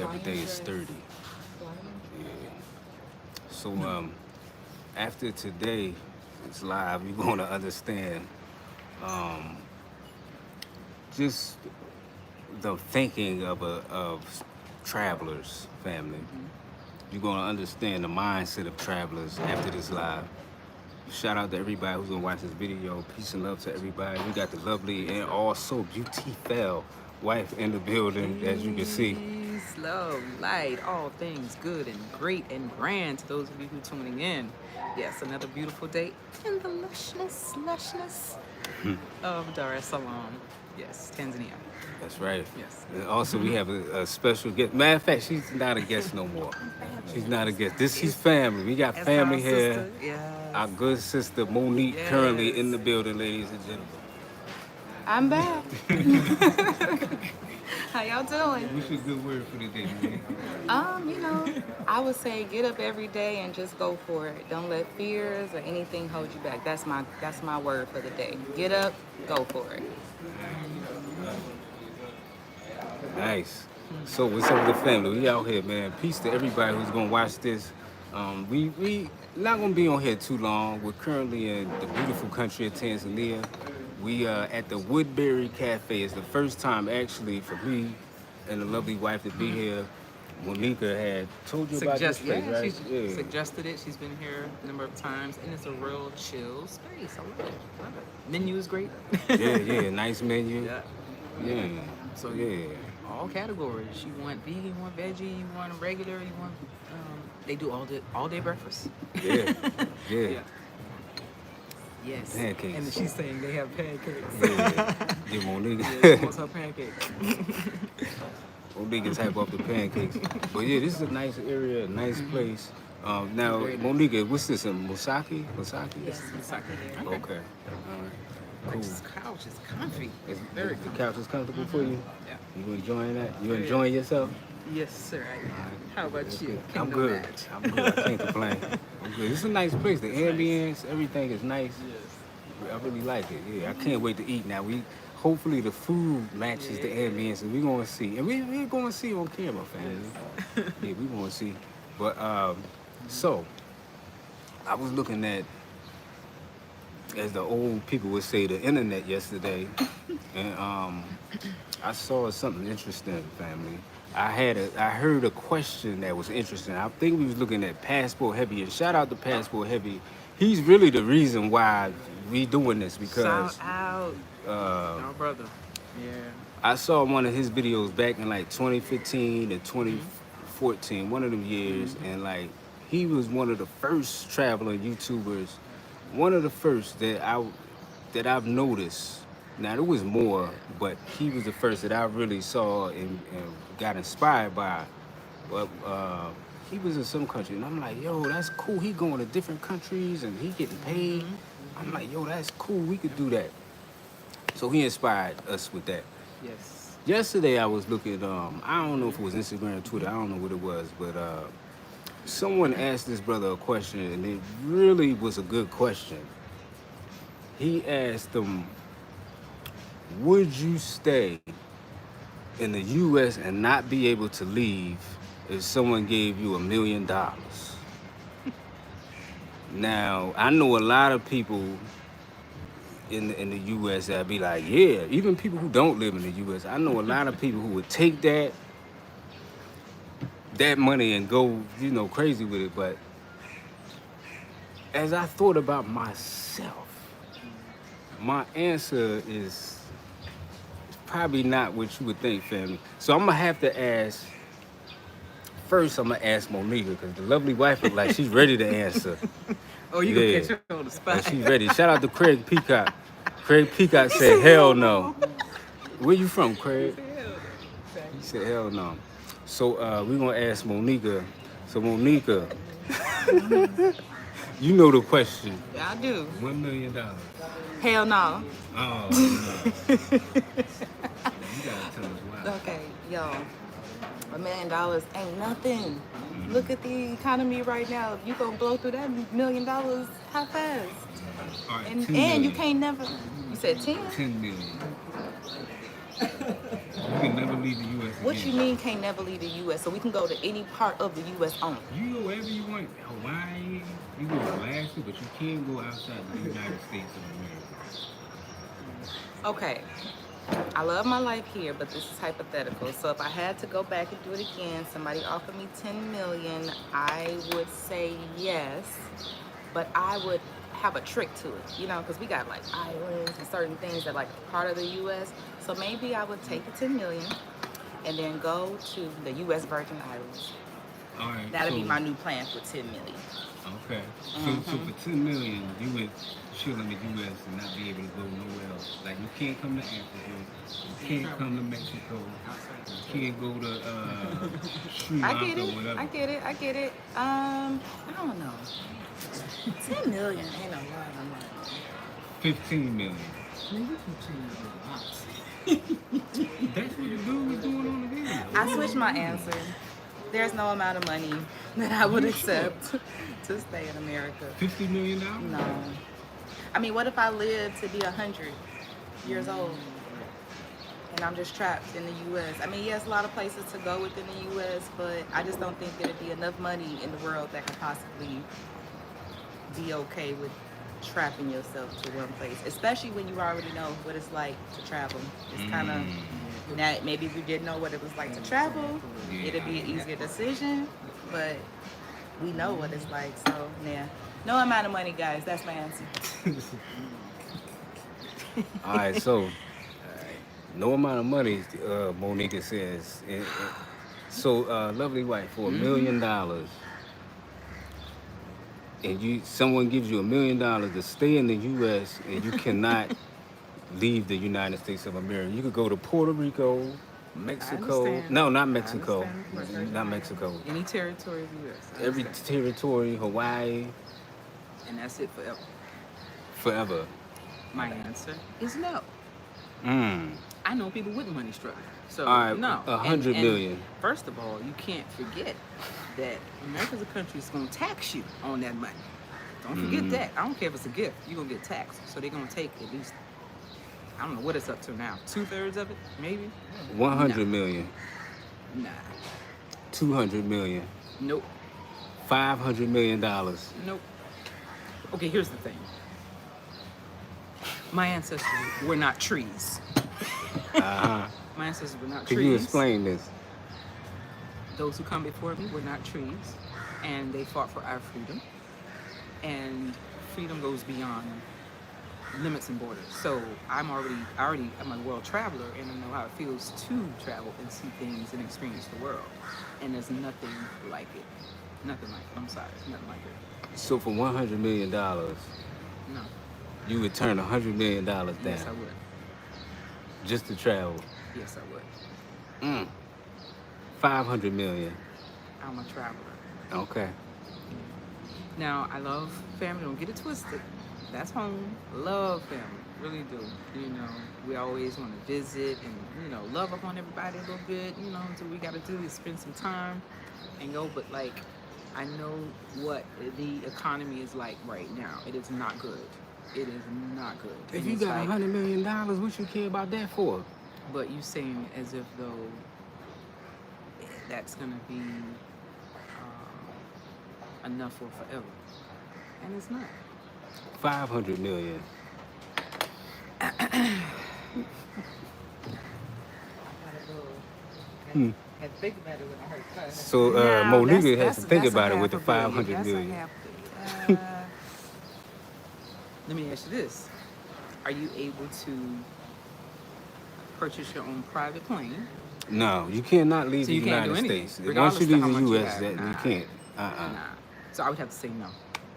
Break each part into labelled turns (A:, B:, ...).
A: Everything is sturdy. Yeah. So after today is live, you're gonna understand um, just the thinking of travelers, family. You're gonna understand the mindset of travelers after this live. Shout out to everybody who's gonna watch this video. Peace and love to everybody. We got the lovely and also beautiful wife in the building, as you can see.
B: Peace, love, light, all things good and great and grand to those of you who are tuning in. Yes, another beautiful day in the lushness of Dar es Salaam. Yes, Tanzania.
A: That's right.
B: Yes.
A: And also, we have a special guest. Matter of fact, she's not a guest no more. She's not a guest. She's family. We got
B: That's
A: family
B: our
A: here.
B: sister. Yes.
A: Our good sister Monique currently in the building, ladies and gentlemen.
C: I'm back. How y'all doing?
A: What's your good word for the day, man?
C: I would say get up every day and just go for it. Don't let fears or anything hold you back. That's my word for the day. Get up, go for it.
A: Nice. So what's up with the family? We out here, man. Peace to everybody who's gonna watch this. We not gonna be on here too long. We're currently in the beautiful country of Tanzania. We are at the Woodbury Cafe. It's the first time actually for me and the lovely wife to be here. Monique had told you about this place, right?
B: She suggested it. She's been here a number of times, and it's a real chill space. I love it. Menu is great.
A: Yeah, nice menu. Yeah.
B: So all categories. You want vegan, you want veggie, you want regular, you want. They do all day breakfast.
A: Yeah.
B: Yes.
A: Pancakes.
B: And she's saying they have pancakes.
A: Yeah, Monique.
B: She wants her pancakes.
A: Monique is hype off the pancakes. But yeah, this is a nice area, a nice place. Now, Monique, what's this? A Musaki?
B: Yes, Musaki.
A: Okay. All right. Cool.
B: This couch is comfy.
A: It's very the couch is comfortable for you?
B: Yeah.
A: You enjoying that? You enjoying yourself?
B: Yes, sir. How about you?
A: I'm good. I'm good. I can't complain. I'm good. It's a nice place. The ambience, everything is nice.
B: Yes.
A: I really like it. Yeah, I can't wait to eat now. Hopefully the food matches the ambience, and we're gonna see. And we're gonna see on camera, family. Yeah, we're gonna see. But so I was looking at, as the old people would say, the internet yesterday, and I saw something interesting, family. I heard a question that was interesting. I think we was looking at Passport Heavy, and shout out to Passport Heavy. He's really the reason why we doing this, because
B: Shout out. Our brother. Yeah.
A: I saw one of his videos back in like 2015 and 2014, one of them years, and like he was one of the first traveling YouTubers, one of the first that I've noticed. Now there was more, but he was the first that I really saw and got inspired by. But he was in some country, and I'm like, yo, that's cool. He going to different countries and he getting paid. I'm like, yo, that's cool. We could do that. So he inspired us with that.
B: Yes.
A: Yesterday I was looking, I don't know if it was Instagram or Twitter, I don't know what it was, but someone asked this brother a question, and it really was a good question. He asked him, would you stay in the US and not be able to leave if someone gave you $1 million? Now, I know a lot of people in the US that be like, yeah, even people who don't live in the US, I know a lot of people who would take that money and go, crazy with it. But as I thought about myself, my answer is probably not what you would think, family. So I'm gonna have to ask. First, I'm gonna ask Monique, because the lovely wife look like she's ready to answer.
B: Oh, you gonna catch her on the spot.
A: Like she's ready. Shout out to Craig Peacock. Craig Peacock said, hell no. Where you from, Craig? He said, hell no. So we're gonna ask Monica. So Monica, you know the question.
C: Yeah, I do.
A: $1 million.
C: Hell no.
A: Oh, no. You gotta tell us why.
C: Okay, y'all. $1 million ain't nothing. Look at the economy right now. You gonna blow through that $1 million, how fast?
A: All right,
C: And you can't never. You said 10?
A: 10 million. You can never leave the U.S.
C: What
A: again.
C: you mean can't never leave the U.S.? So we can go to any part of the U.S. only.
A: You go wherever you want. Hawaii, you go to Alaska, but you can't go outside the United States of America.
C: Okay. I love my life here, but this is hypothetical. So if I had to go back and do it again, somebody offered me 10 million, I would say yes, but I would have a trick to it, you know, because we got like islands and certain things that like part of the U.S. So maybe I would take the 10 million and then go to the U.S. Virgin Islands.
A: All right.
C: That'll be my new plan for 10 million.
A: Okay. So for 10 million, you would chill in the U.S. and not be able to go nowhere else. Like you can't come to Africa, you can't come to Mexico, you can't go to Sri Lanka or whatever.
C: I get it. I don't know. 10 million ain't a lot of money.
A: 15 million.
B: Maybe 15 million.
A: That's what the dude was doing on the video.
C: I switched my answer. There's no amount of money that I would accept to stay in America.
A: $50 million?
C: No. I mean, what if I live to be 100 years old and I'm just trapped in the U.S.? I mean, yes, a lot of places to go within the U.S., but I just don't think there'd be enough money in the world that could possibly be okay with trapping yourself to one place, especially when you already know what it's like to travel. It's kind of, maybe if we didn't know what it was like to travel, it'd be an easier decision, but we know what it's like, so yeah. No amount of money, guys, that's my answer.
A: All right, so no amount of money, Monique says. So, lovely wife, for $1 million, and someone gives you $1 million to stay in the U.S. and you cannot leave the United States of America. You could go to Puerto Rico, Mexico.
B: understand.
A: No, not
B: I
A: Mexico.
B: understand.
A: Not Mexico.
B: Any territory of the U.S. I
A: Every
B: understand.
A: territory, Hawaii,
B: And that's it forever.
A: forever.
B: My answer is no.
A: Mm.
B: I know people with money struggling. So
A: All right,
B: no.
A: 100 million.
B: First of all, you can't forget that America's a country that's gonna tax you on that money. Don't forget that. I don't care if it's a gift, you're gonna get taxed. So they're gonna take at least, I don't know what it's up to now. 2/3 of it, maybe?
A: 100 million.
B: Nah.
A: 200 million.
B: Nope.
A: $500 million.
B: Nope. Okay, here's the thing. My ancestors were not trees.
A: Uh-huh.
B: My ancestors were not
A: Can
B: trees.
A: you explain this?
B: Those who come before me were not trees, and they fought for our freedom. And freedom goes beyond limits and borders. So I'm a world traveler, and I know how it feels to travel and see things and experience the world. And there's nothing like it. Nothing like it. I'm sorry, nothing like it.
A: So for $100 million,
B: No.
A: you would turn $100 million down
B: Yes, I would.
A: just to travel.
B: Yes, I would.
A: 500 million.
B: I'm a traveler.
A: Okay.
B: Now, I love family. Don't get it twisted. That's home. Love family. Really do. You know, we always want to visit and, you know, love up on everybody a little bit. You know, so we got to do is spend some time and go. But, like, I know what the economy is like right now. It is not good. It is not good.
A: If
B: And
A: you
B: it's
A: got
B: like,
A: $100 million, what you care about that for?
B: But you saying as if though that's gonna be enough for forever, and it's not.
A: 500 million.
B: Had to think about it when I heard cut.
A: So Monique has to think about it with the 500 million.
B: Let me ask you this: are you able to purchase your own private plane?
A: No, you cannot leave
B: So
A: the
B: you can't do
A: United
B: anything,
A: States. Once
B: regardless
A: you
B: of
A: leave
B: how
A: the
B: much you
A: U.S.,
B: have.
A: that you
B: Nah.
A: can't.
B: Nah. So I would have to say no,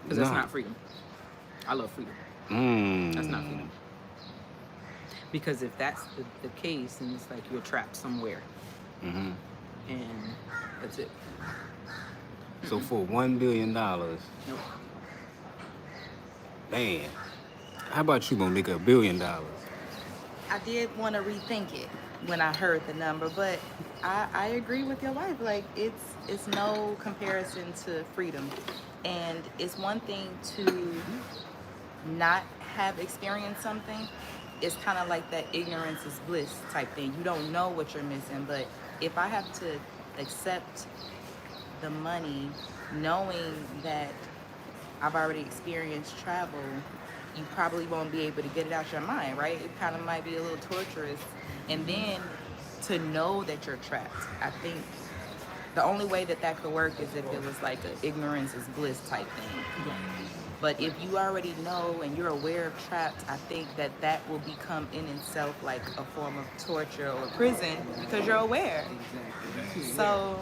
B: because that's
A: No.
B: not freedom. I love freedom. That's not freedom. Because if that's the case, then it's like you're trapped somewhere, and that's it.
A: So for $1 billion,
B: Nope.
A: man, how about you, Monique, $1 billion?
C: I did want to rethink it when I heard the number, but I agree with your wife. Like it's no comparison to freedom, and it's one thing to not have experienced something, it's kind of like that ignorance is bliss type thing. You don't know what you're missing, but if I have to accept the money knowing that I've already experienced travel, you probably won't be able to get it out your mind, right? It kind of might be a little torturous. And then to know that you're trapped, I think the only way that that could work is if it was like an ignorance is bliss type thing. But if you already know and you're aware of trapped, I think that that will become in itself like a form of torture or prison because you're aware.
B: Exactly.
C: So,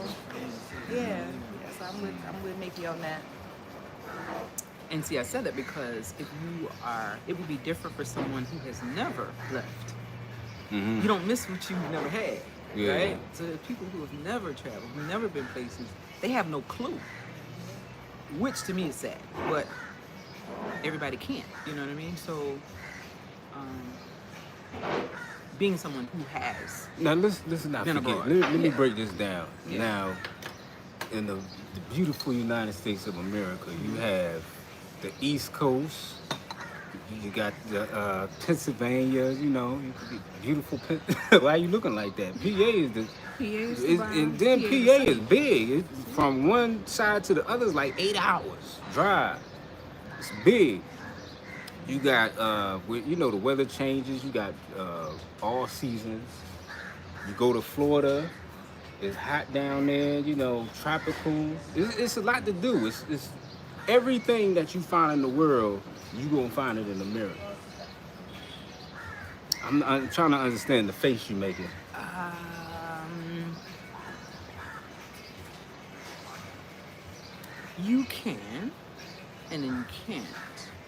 C: yeah. So I'm with Mickey on that.
B: And see, I said that because if you are, it would be different for someone who has never left.
A: Mm-hmm.
B: You don't miss what you never had,
A: Yeah.
B: right? So the people who have never traveled, who've never been places, they have no clue. Which to me is sad, but everybody can't. You know what I mean? So, being someone who has,
A: Now let's not
B: Been
A: forget.
B: abroad.
A: Let me
B: Yeah.
A: break this down.
B: Yeah.
A: Now, in the beautiful United States of America, you have the East Coast. You got the Pennsylvania. You know, beautiful. Why are you looking like that? PA is the.
B: PA is the
A: It's,
B: vibe,
A: and then
B: PA
A: PA
B: is the
A: is
B: same.
A: big. It's from one side to the other is like 8 hours drive. It's big. You got you know, the weather changes. You got all seasons. You go to Florida. It's hot down there. You know, tropical. It's a lot to do. It's everything that you find in the world. You gonna find it in America. I'm trying to understand the face you making.
B: You can, and then you can't.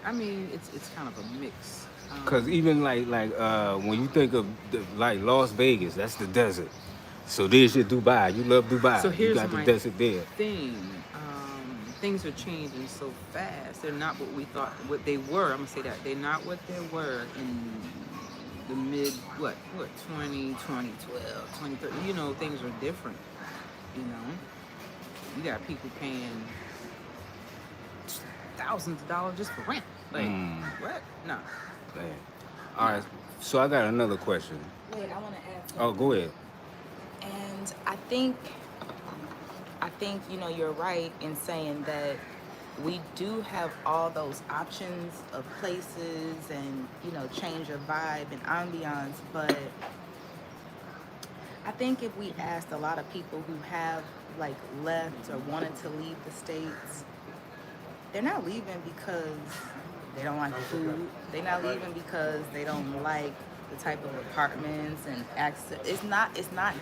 B: I mean, it's kind of a mix.
A: Cause even like when you think of like Las Vegas, that's the desert. So there's your Dubai. You love Dubai.
B: So
A: You
B: here's
A: got the
B: my
A: desert there.
B: thing. Things are changing so fast. They're not what we thought what they were. I'm gonna say that they're not what they were in the mid 20, 2012, 2013. You know, things are different. You know, you got people paying thousands of dollars just for rent. Like what? No.
A: Man. All right. So I got another question.
C: Wait, I want to add something.
A: Oh, go ahead.
C: And I think you know you're right in saying that we do have all those options of places and you know change of vibe and ambiance, but I think if we asked a lot of people who have like left or wanted to leave the States, they're not leaving because they don't like the food. They're not leaving because they don't like the type of apartments and access. It's not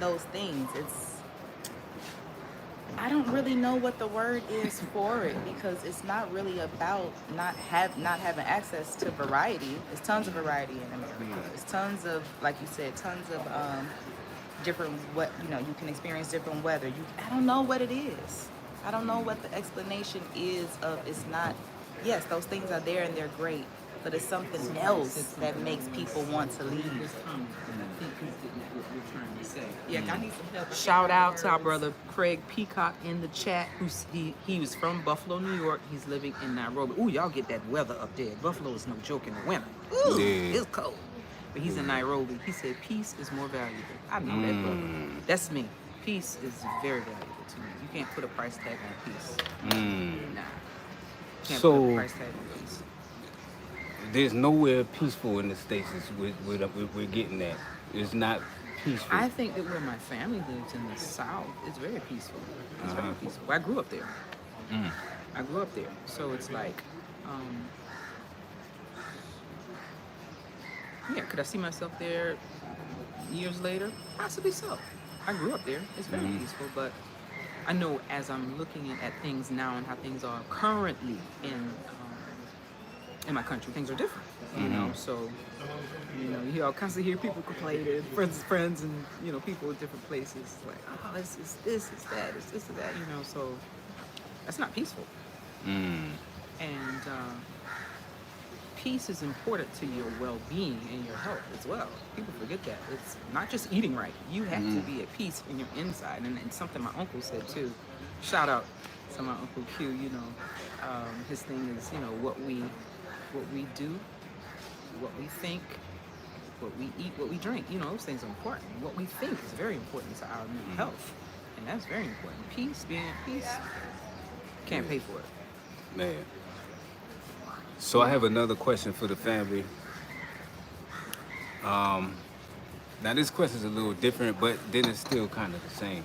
C: those things. I don't really know what the word is for it because it's not really about not having access to variety. There's tons of variety in America. There's tons of, like you said, tons of different you can experience different weather. I don't know what it is. I don't know what the explanation is of it's not. Yes, those things are there and they're great, but it's something else that makes people want to leave.
B: And I think he's getting at what we're trying to say.
C: Yeah, I need some help.
B: Shout out to our brother Craig Peacock in the chat. He was from Buffalo, New York. He's living in Nairobi. Ooh, y'all get that weather up there. Buffalo is no joke in the winter. Ooh,
A: Yeah.
B: it's cold. But he's in Nairobi. He said peace is more valuable. I know that, brother. That's me. Peace is very valuable to me. You can't put a price tag on peace. Nah. Can't put a price tag on peace.
A: There's nowhere peaceful in the States. We're getting that. It's not peaceful.
B: I think that where my family lives in the South, it's very peaceful. It's very peaceful. I grew up there. I grew up there. So it's like, yeah, could I see myself there years later? Possibly so. I grew up there. It's very peaceful, but I know as I'm looking at things now and how things are currently in my country, things are different. You know, so you constantly hear people complaining, friends, and people in different places like, oh, this is this, it's that, it's this, and that. So that's not peaceful. And peace is important to your well-being and your health as well. People forget that. It's not just eating right. You have to be at peace in your inside. And something my uncle said too. Shout out to my Uncle Q. His thing is, what we do, what we think, what we eat, what we drink. You know, those things are important. What we think is very important to our mental health, and that's very important. Peace, being at peace, can't pay for it.
A: Man. So I have another question for the family. Now this question is a little different, but then it's still kind of the same.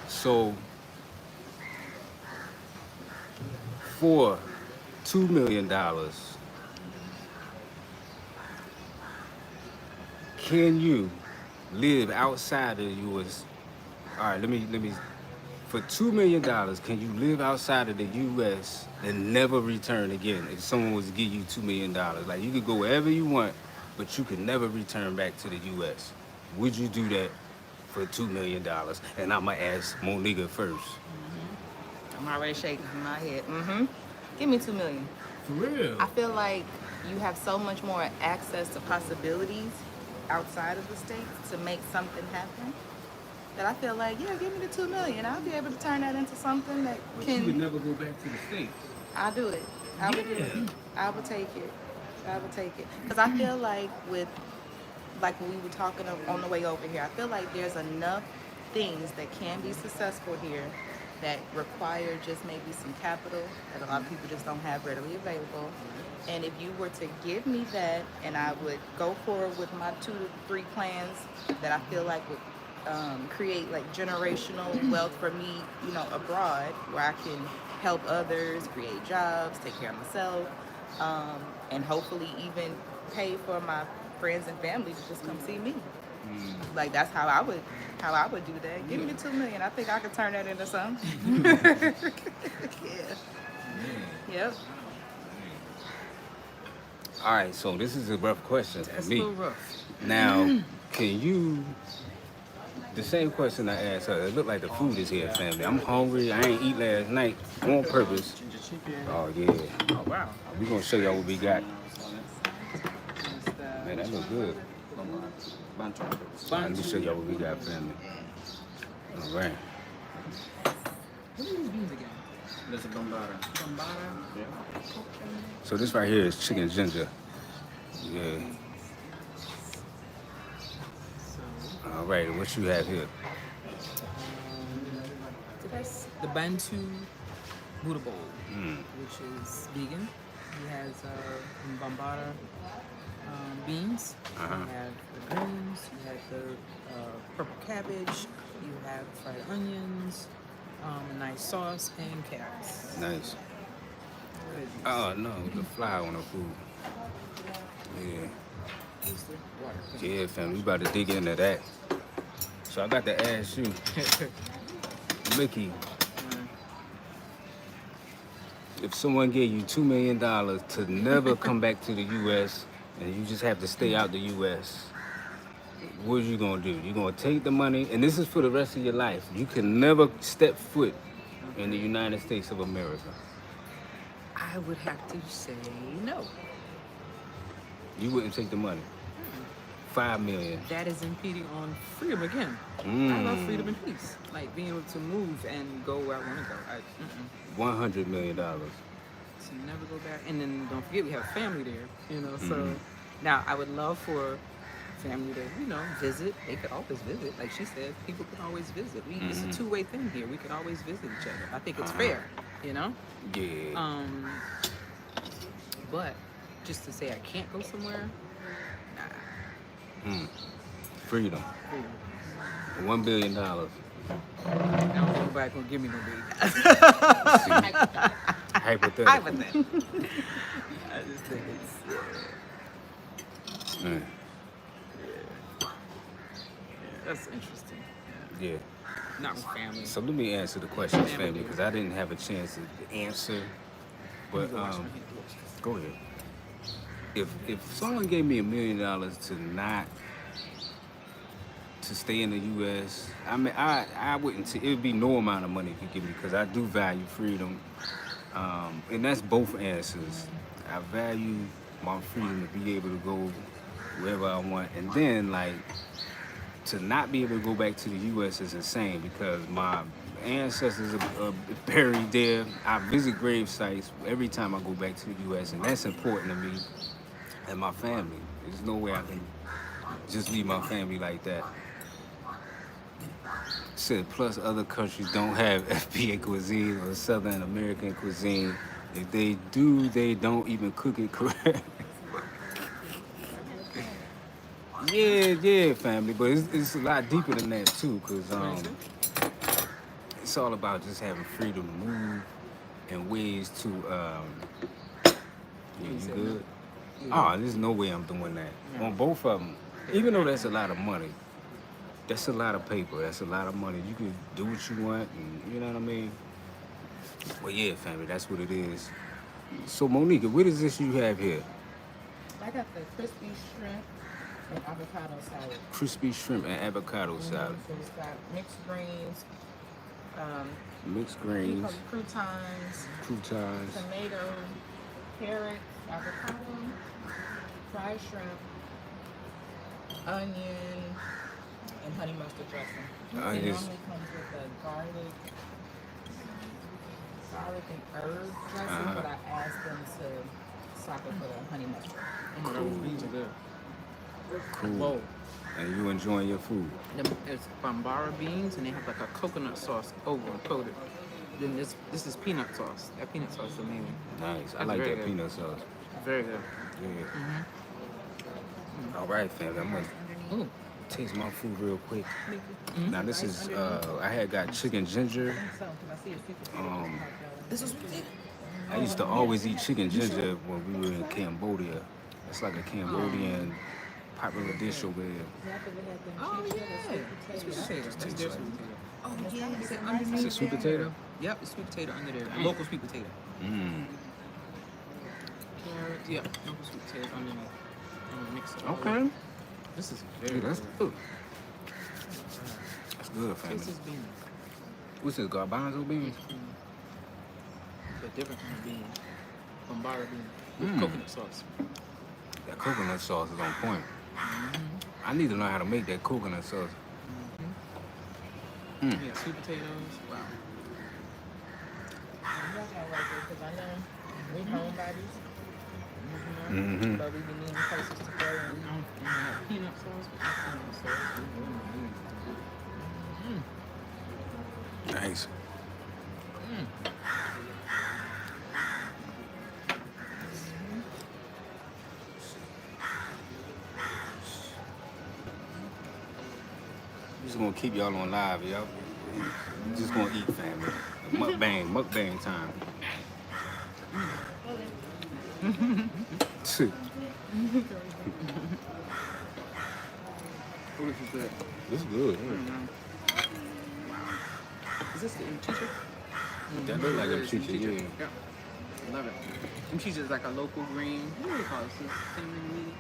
A: So for $2 million, can you live outside of the U.S.? All right, let me. For $2 million, can you live outside of the U.S. and never return again? If someone was to give you $2 million, like you could go wherever you want, but you could never return back to the U.S. Would you do that for $2 million? And I'm gonna ask Monique first.
C: I'm already shaking my head. Give me $2 million.
A: For real?
C: I feel like you have so much more access to possibilities outside of the States to make something happen that I feel like, yeah, give me the $2 million. I'll be able to turn that into something that
A: But
C: can.
A: you would never go back to the States.
C: I'll do it. I would do it. I would take it. I would take it. Because I feel like like we were talking on the way over here, I feel like there's enough things that can be successful here that require just maybe some capital that a lot of people just don't have readily available. And if you were to give me that, and I would go forward with my 2 to 3 plans that I feel like would create like generational wealth for me, you know, abroad, where I can help others, create jobs, take care of myself, and hopefully even pay for my friends and family to just come see me. Like that's how I would do that. Give me the $2 million. I think I could turn that into something. Yeah. Yep.
A: All right, so this is a rough question
B: That's
A: for
B: a
A: me.
B: little rough.
A: Now, can you? The same question I asked her. It looked like the food is here, family. I'm hungry. I ain't eat last night on purpose. Oh yeah.
B: Oh wow.
A: We gonna show y'all what we got. Man, that look good. Let me show y'all what we got, family. All right.
B: What are these beans again?
D: That's a bombada.
B: Bambara.
D: Yeah.
A: So this right here is chicken ginger. Yeah.
B: So,
A: All right. And what you have here?
B: the Bantu Buddha Bowl, which is vegan. It has Bambara beans.
A: Uh-huh.
B: You have the greens. You have the purple cabbage. You have fried onions. A nice sauce and carrots.
A: Nice. Oh no, the fly on the food. Yeah.
B: Here's the water.
A: Yeah, fam, we about to dig into that. So I got to ask you, Mickey, if someone gave you $2 million to never come back to the U.S. and you just have to stay out the U.S., what are you gonna do? You gonna take the money, and this is for the rest of your life. You can never step foot in the United States of America.
B: I would have to say no.
A: You wouldn't take the money. $5 million.
B: That is impeding on freedom again. I love freedom and peace. Like being able to move and go where I want to go.
A: $100 million.
B: To never go back. And then don't forget we have family there, you know. So now I would love for family to, you know, visit. They could always visit. Like she said, people can always visit. It's a two-way thing here. We can always visit each other. I think it's fair, you know?
A: Yeah.
B: But just to say I can't go somewhere, nah.
A: Freedom.
B: Freedom.
A: $1 billion.
B: Now nobody gonna give me no baby.
A: Hypothetical.
B: Hypothetical. I just think it's that's interesting.
A: Yeah.
B: Not with family.
A: So let me answer the question, family, because I didn't have a chance to answer. But go ahead. If someone gave me $1 million to stay in the U.S., I mean, I wouldn't. It would be no amount of money you could give me because I do value freedom, and that's both answers. I value my freedom to be able to go wherever I want, and then like to not be able to go back to the U.S. is insane because my ancestors are buried there. I visit grave sites every time I go back to the U.S., and that's important to me and my family. There's no way I can just leave my family like that. Said plus other countries don't have FBA cuisine or Southern American cuisine. If they do, they don't even cook it correct. Yeah, family, but it's a lot deeper than that too, cause it's all about just having freedom to move and ways to yeah, you good? Oh, there's no way I'm doing that on both of them. Even though that's a lot of money, that's a lot of paper, that's a lot of money. You can do what you want, and you know what I mean. Well, yeah, family, that's what it is. So, Monique, what is this you have here?
C: I got the crispy shrimp and avocado salad.
A: Crispy shrimp and avocado salad.
C: So it's got mixed greens,
A: Mixed
C: what do you
A: greens,
C: call it? Croutons,
A: croutons.
C: tomato, carrots, avocado, fried shrimp, onion, and honey mustard dressing. It
A: Onions.
C: normally comes with a garlic and herb dressing, but I asked them to swap it for the honey mustard.
A: Cool.
B: These are good.
A: Cool.
B: Whoa.
A: And you enjoying your food.
B: It's bambara beans, and they have like a coconut sauce over and coated. Then this is peanut sauce. That peanut sauce is amazing.
A: Nice. I
B: That's
A: like
B: very
A: that
B: good.
A: peanut sauce.
B: Very good.
A: Yeah. All right, family. I'm gonna
B: Ooh.
A: taste my food real quick. Now this is I had got chicken ginger.
C: This is what they
A: I used to always eat chicken ginger when we were in Cambodia. It's like a Cambodian popular dish over there.
B: Oh yeah. Sweet potato. That's their sweet potato. Oh yeah. Is it
A: It's
B: underneath
A: a sweet
B: there?
A: potato?
B: Yep, it's sweet potato under there. Local sweet potato.
A: Mmm.
B: Carrots. Yeah, local sweet potato underneath. I'm gonna mix it all
A: Okay.
B: up. This is very
A: Dude, that's
B: good.
A: good. That's good,
B: Taste
A: family.
B: this bean.
A: What's this, garbanzo beans?
B: A different kind of bean. Bambara bean. With coconut sauce.
A: That coconut sauce is on point. I need to know how to make that coconut sauce.
B: Yeah, sweet potatoes. Wow.
C: because I know we homebodies,
A: Mm-hmm.
C: but we be needing places to go. And
B: Peanut sauce. With peanut sauce.
A: Nice. Just gonna keep y'all on live, y'all. Just gonna eat, family. Mukbang time.
B: Oh, this is good.
A: This is good.
B: Is this the mchicha?
A: That look like a
B: It is
A: mchicha, yeah.
B: Yeah. Love it. Mchicha is like a local green. What do they call it? Cinnamon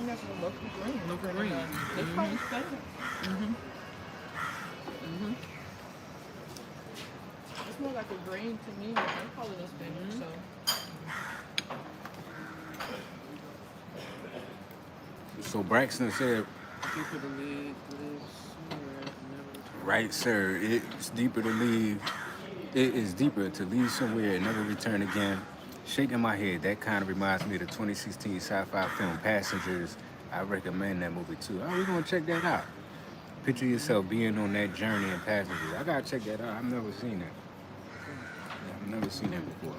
C: that's a local green.
B: Local green.
C: They call it spinach. It's more like a green to me, but they call it a spinach.
A: So Braxton said,
B: Deeper the lid, live somewhere, never.
A: right, sir, it's deeper to leave. It is deeper to leave somewhere and never return again. Shaking my head, that kind of reminds me of the 2016 sci-fi film Passengers. I recommend that movie too. Oh, we're gonna check that out. Picture yourself being on that journey in Passengers. I gotta check that out. I've never seen that. Yeah, I've never seen that before.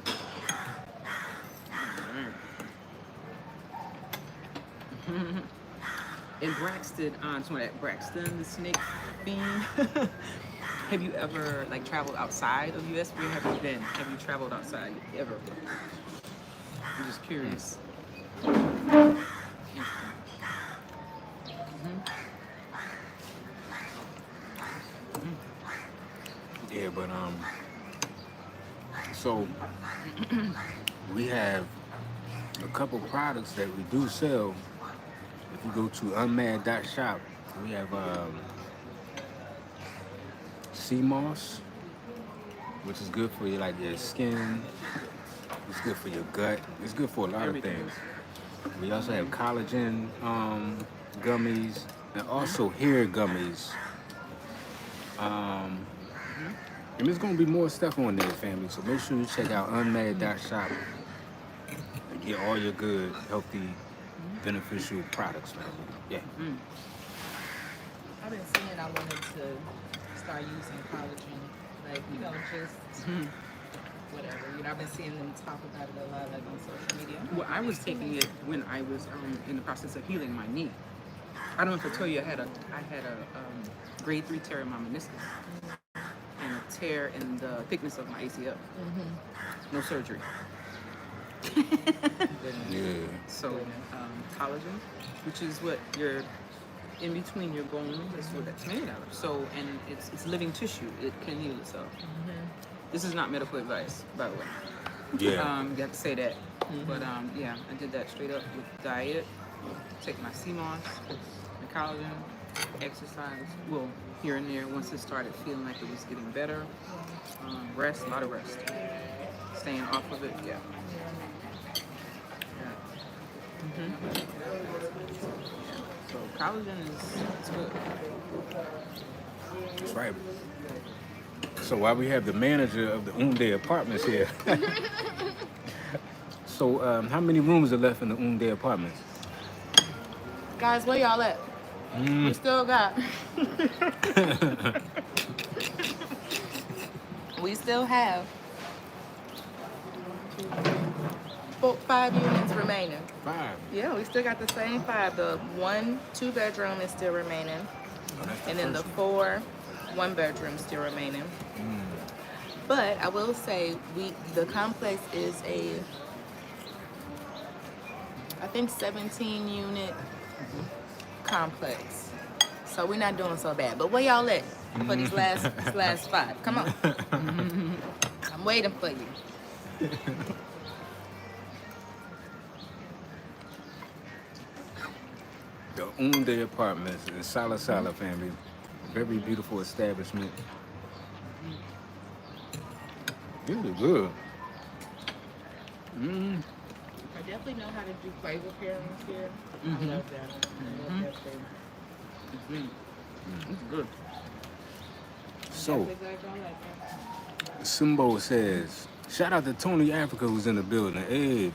B: And Braxton, someone at Braxton, the snake fiend. Have you ever like traveled outside of US? Where have you been? Have you traveled outside ever? I'm just curious.
A: Yeah, but so we have a couple products that we do sell. If you go to Unmad.shop, we have sea moss, which is good for your your skin. It's good for your gut. It's good for a lot
B: Everything.
A: of things. We also have collagen gummies and also hair gummies. And there's gonna be more stuff on there, family. So make sure you check out Unmad.shop and get all your good, healthy beneficial products, man. Yeah.
C: I've been seeing I wanted to start using collagen, like, you know, just whatever. You know, I've been seeing them talk about it a lot, like on social media.
B: Well, I was taking it when I was in the process of healing my knee. I don't know if I told you I had a grade 3 tear in my meniscus and a tear in the thickness of my ACL. No surgery.
A: Yeah.
B: So collagen, which is what you're in between your bones, is what that's made out of. So, and it's living tissue. It can heal itself. This is not medical advice, by the way.
A: Yeah.
B: You have to say that. But yeah, I did that straight up with diet. Take my sea moss, my collagen, exercise. Well, here and there, once it started feeling like it was getting better. Rest, a lot of rest. Staying off of it, yeah. So collagen is good.
A: That's right. So while we have the manager of the Unde apartments here, so how many rooms are left in the Unde apartments?
C: Guys, where y'all at? We still got. We still have 5 units remaining.
A: 5.
C: Yeah, we still got the same 5. The 1 2-bedroom is still remaining, and then the 4 1-bedroom still remaining. But I will say, the complex is I think 17 unit complex. So we're not doing so bad. But where y'all at for these last 5? Come on. I'm waiting for you.
A: The Unde apartments in Sala Sala family. Very beautiful establishment. Really good.
C: I definitely know how to do flavor pairings here. I love that. I love that flavor.
B: It's good.
A: So,
C: Definitely glad y'all like that.
A: Simbo says, shout out to Tony Africa who's in the building. Hey,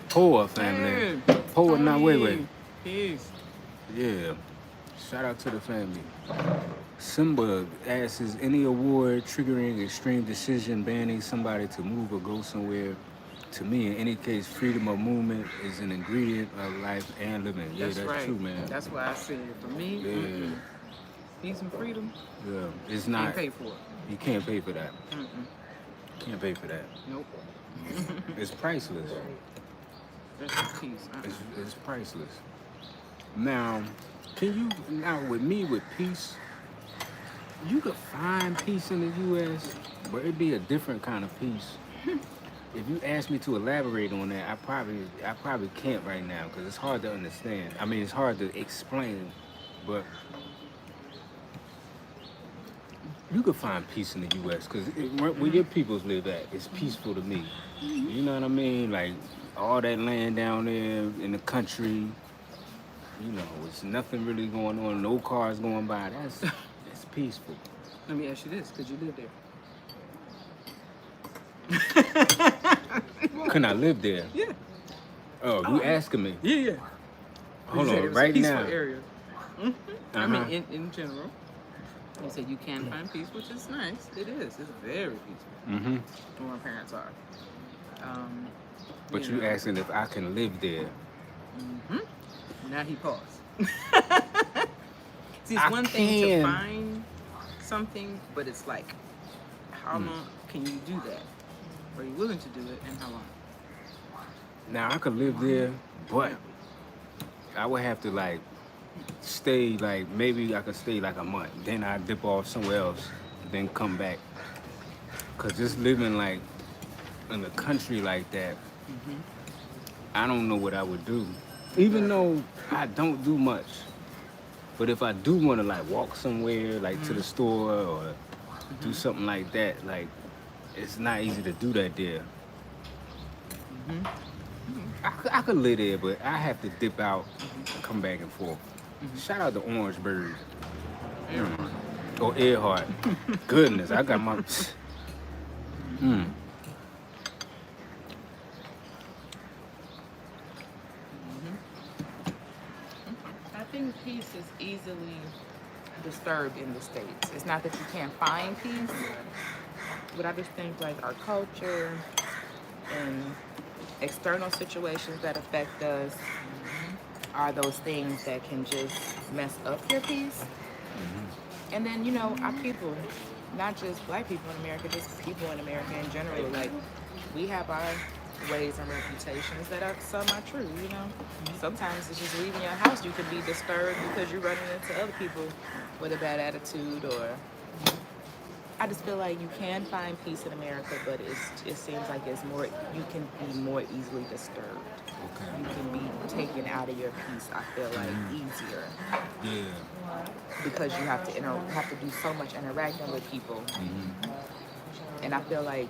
A: Poa family. Poa not wait.
B: Peace.
A: Yeah. Shout out to the family. Simba asks, is any award triggering extreme decision banning somebody to move or go somewhere? To me, in any case, freedom of movement is an ingredient of life and living. Yeah, that's
B: right.
A: true, man.
B: That's why I said, for me, peace and freedom,
A: Yeah, it's not.
B: can't pay for it.
A: You can't pay for that. Can't pay for that.
B: Nope.
A: It's priceless.
B: That's peace.
A: It's priceless. Now, with me with peace, you could find peace in the U.S., but it'd be a different kind of peace. If you ask me to elaborate on that, I probably can't right now because it's hard to understand. I mean, it's hard to explain, but you could find peace in the U.S. because where your peoples live at, it's peaceful to me. You know what I mean? Like all that land down there in the country, you know, it's nothing really going on. No cars going by. That's peaceful.
B: Let me ask you this: could you live there?
A: Can I live there?
B: Yeah.
A: Oh, you asking me?
B: Yeah.
A: Hold
B: You said
A: on,
B: it was a
A: right
B: peaceful
A: now.
B: area. I
A: Uh-huh.
B: mean, in general, you said you can find peace, which is nice. It is. It's very peaceful. Where my parents are.
A: But you asking if I can live there?
B: Now he paused. See, it's
A: I
B: one thing to
A: can.
B: find something, but it's like, how long can you do that? Are you willing to do it, and how long?
A: Now I could live there, but I would have to like stay like maybe I could stay like a month. Then I dip off somewhere else, then come back. Cause just living like in the country like that, I don't know what I would do. Even though I don't do much, but if I do want to like walk somewhere, like to the store or do something like that, like it's not easy to do that there. I could live there, but I have to dip out and come back and forth. Shout out to Orangeburg. Or Earhart. Goodness, I got my...
C: peace is easily disturbed in the States. It's not that you can't find peace, but I just think like our culture and external situations that affect us are those things that can just mess up your peace. And then, you know, our people, not just black people in America, just people in America in general, like we have our ways and reputations that are some are true, you know. Sometimes it's just leaving your house, you can be disturbed because you're running into other people with a bad attitude, or I just feel like you can find peace in America, but it seems like it's more, you can be more easily disturbed.
A: Okay.
C: You can be taken out of your peace, I feel like, easier.
A: Yeah.
C: Because you have to do so much interacting with people. And I feel like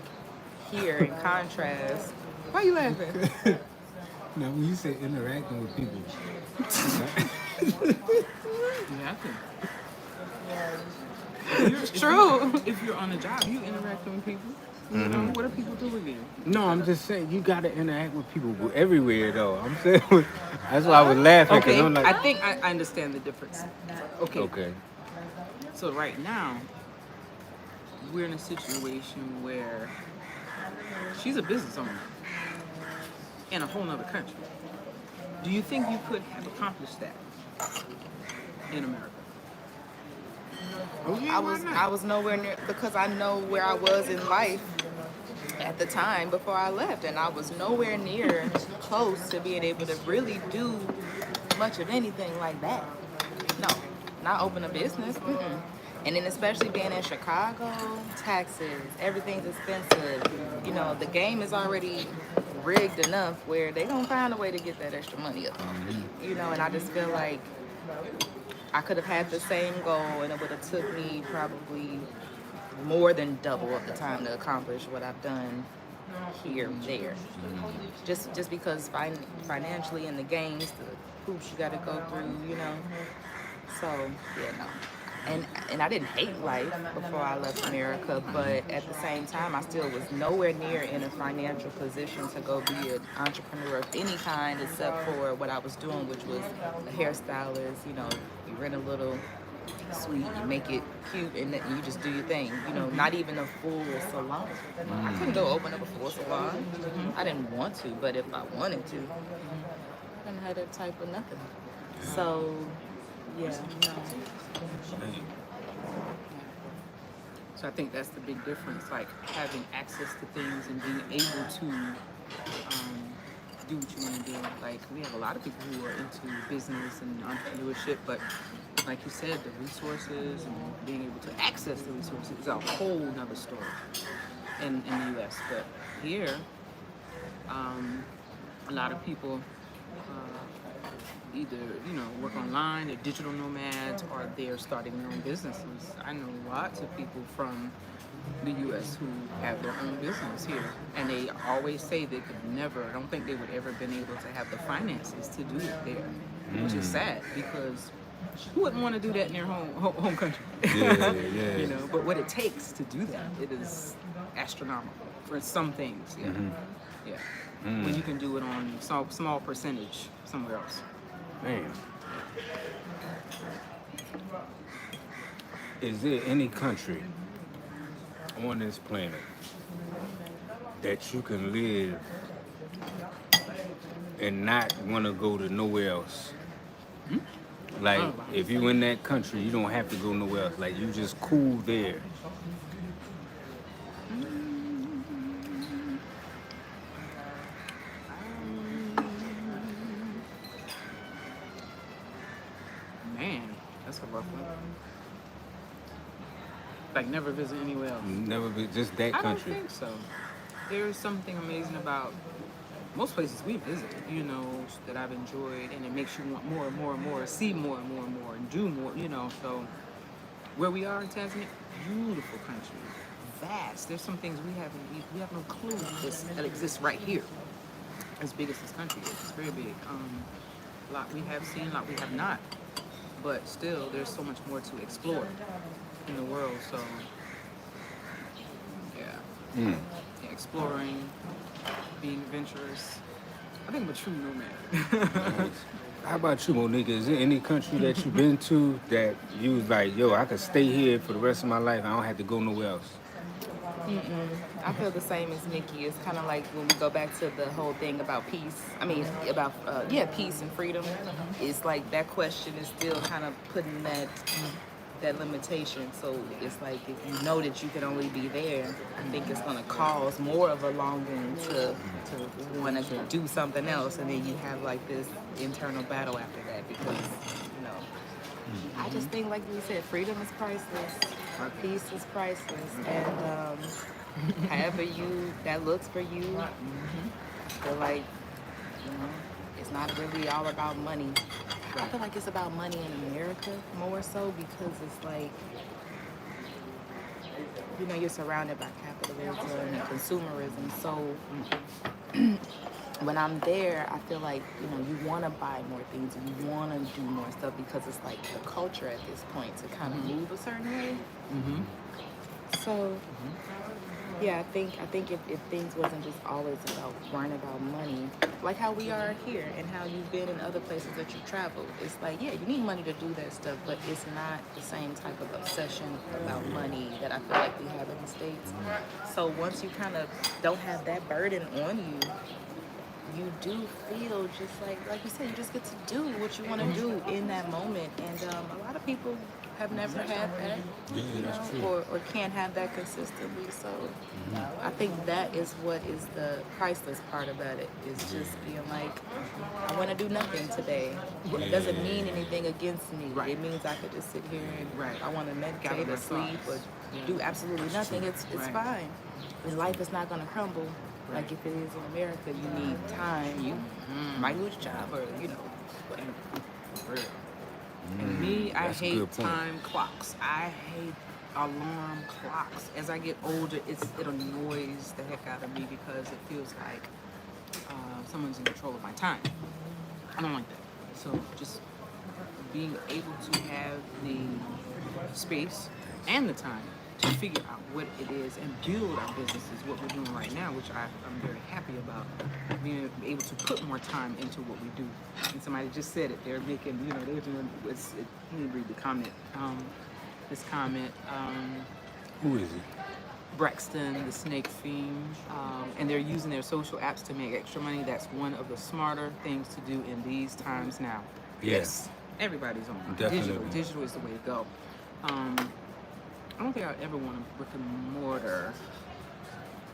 C: here, in contrast, why are you laughing?
A: Now, when you say interacting with people,
B: You have to.
C: It's true.
B: If you're on a job, you interacting with people. You know, what do people do with you?
A: no, I'm just saying you gotta interact with people everywhere, though. I'm saying that's why I was laughing because
B: Okay,
A: I'm like,
B: I think I understand the difference. Okay.
A: okay,
B: So right now, we're in a situation where she's a business owner in a whole nother country. Do you think you could have accomplished that in America?
A: oh yeah, why not?
C: I was nowhere near, because I know where I was in life at the time before I left, and I was nowhere near close to being able to really do much of anything like that. No, not open a business. And then especially being in Chicago, taxes, everything's expensive. You know, the game is already rigged enough where they gonna find a way to get that extra money up. You know, and I just feel like I could have had the same goal, and it would have took me probably more than double of the time to accomplish what I've done here, there. Just because financially in the games, the hoops you got to go through, you know. So yeah, no. And I didn't hate life before I left America, but at the same time, I still was nowhere near in a financial position to go be an entrepreneur of any kind, except for what I was doing, which was a hairstylist. You know, you rent a little suite, you make it cute, and then you just do your thing. You know, not even a full salon. I couldn't go open up a full salon. I didn't want to, but if I wanted to, I didn't have that type of nothing. So, yeah, no.
B: So I think that's the big difference, like having access to things and being able to do what you want to do. Like we have a lot of people who are into business and entrepreneurship, but like you said, the resources and being able to access the resources is a whole nother story in the US. But here, a lot of people either, you know, work online, they're digital nomads, or they're starting their own businesses. I know lots of people from the US who have their own business here, and they always say they could never, I don't think they would ever been able to have the finances to do it there, which is sad, because who wouldn't want to do that in their home country?
A: Yeah.
B: You know, but what it takes to do that, it is astronomical for some things. Yeah, yeah. When you can do it on small percentage somewhere else.
A: Man. Is there any country on this planet that you can live and not want to go to nowhere else? Like, if you in that country, you don't have to go nowhere else. Like, you just cool there.
B: Man, that's a rough one. Like never visit anywhere else.
A: Never be just that
B: I don't
A: country.
B: think so. There's something amazing about most places we visit, you know, that I've enjoyed, and it makes you want more and more and more, see more and more and more, and do more, you know. So where we are in Tanzania, beautiful country, vast. There's some things we have no clue that exists right here. As big as this country is, it's very big. A lot we have seen, a lot we have not, but still, there's so much more to explore in the world. So yeah, exploring, being adventurous. I think I'm a true nomad.
A: How about you, Monique? Is there any country that you've been to that you was like, yo, I could stay here for the rest of my life. I don't have to go nowhere else.
C: I feel the same as Nikki. It's kind of like when we go back to the whole thing about peace. I mean, about peace and freedom. It's like that question is still kind of putting that limitation. So it's like if you know that you can only be there, I think it's going to cause more of a longing to want to do something else, and then you have like this internal battle after that because you know. I just think, like we said, freedom is priceless. Peace is priceless, and however that looks for you, I feel like it's not really all about money. I feel like it's about money in America more so because it's like you're surrounded by capitalism and consumerism. So when I'm there, I feel like you want to buy more things and you want to do more stuff because it's like the culture at this point to kind of move a certain way. So yeah, I think if things wasn't just always about worrying about money, like how we are here and how you've been in other places that you traveled, it's like, yeah, you need money to do that stuff, but it's not the same type of obsession about money that I feel like we have in the States. So once you kind of don't have that burden on you, you do feel just like you said, you just get to do what you want to do in that moment. And a lot of people have never had that, or can't have that consistently. So I think that is what is the priceless part about it, is just being like, I want to do nothing today. It doesn't mean anything against me. It means I could just sit here and I want to meditate or sleep or do absolutely nothing. It's fine. And life is not going to crumble. Like if it is in America, you need time. You might lose your job or whatever.
B: And me, I
A: That's a
B: hate
A: good point.
B: time clocks. I hate alarm clocks. As I get older, it annoys the heck out of me because it feels like someone's in control of my time. I don't like that. So just being able to have the space and the time to figure out what it is and build our businesses, what we're doing right now, which I'm very happy about, being able to put more time into what we do. And somebody just said it, they're making, they're doing, let me read the comment, this comment,
A: Who is he?
B: Braxton, the snake fiend, and they're using their social apps to make extra money. That's one of the smarter things to do in these times now.
A: Yes.
B: Everybody's on
A: Definitely.
B: Digital is the way to go. I don't think I ever want a brick and mortar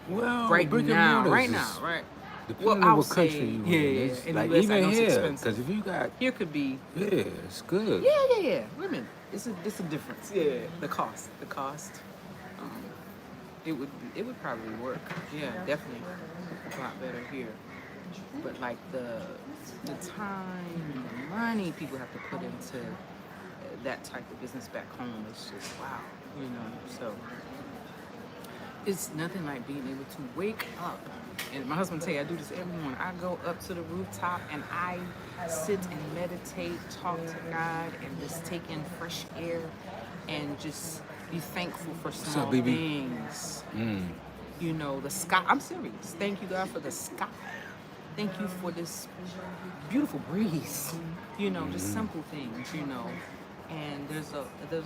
A: Well,
B: right
A: brick and
B: now.
A: mortars
B: Right.
A: Depending on what country you in. It's
B: In
A: like
B: the US, I
A: even
B: know it's
A: here,
B: expensive.
A: because if you got,
B: Here could be,
A: it's good.
B: yeah. Wait a minute, it's a difference. Yeah, the cost. It would probably work. Yeah, definitely a lot better here. But like the time and the money people have to put into that type of business back home is just wow, So it's nothing like being able to wake up. And my husband tell you, I do this every morning. I go up to the rooftop and I sit and meditate, talk to God, and just take in fresh air and just be thankful for small things. The sky. I'm serious. Thank you, God, for the sky. Thank you for this beautiful breeze. Just simple things. And there's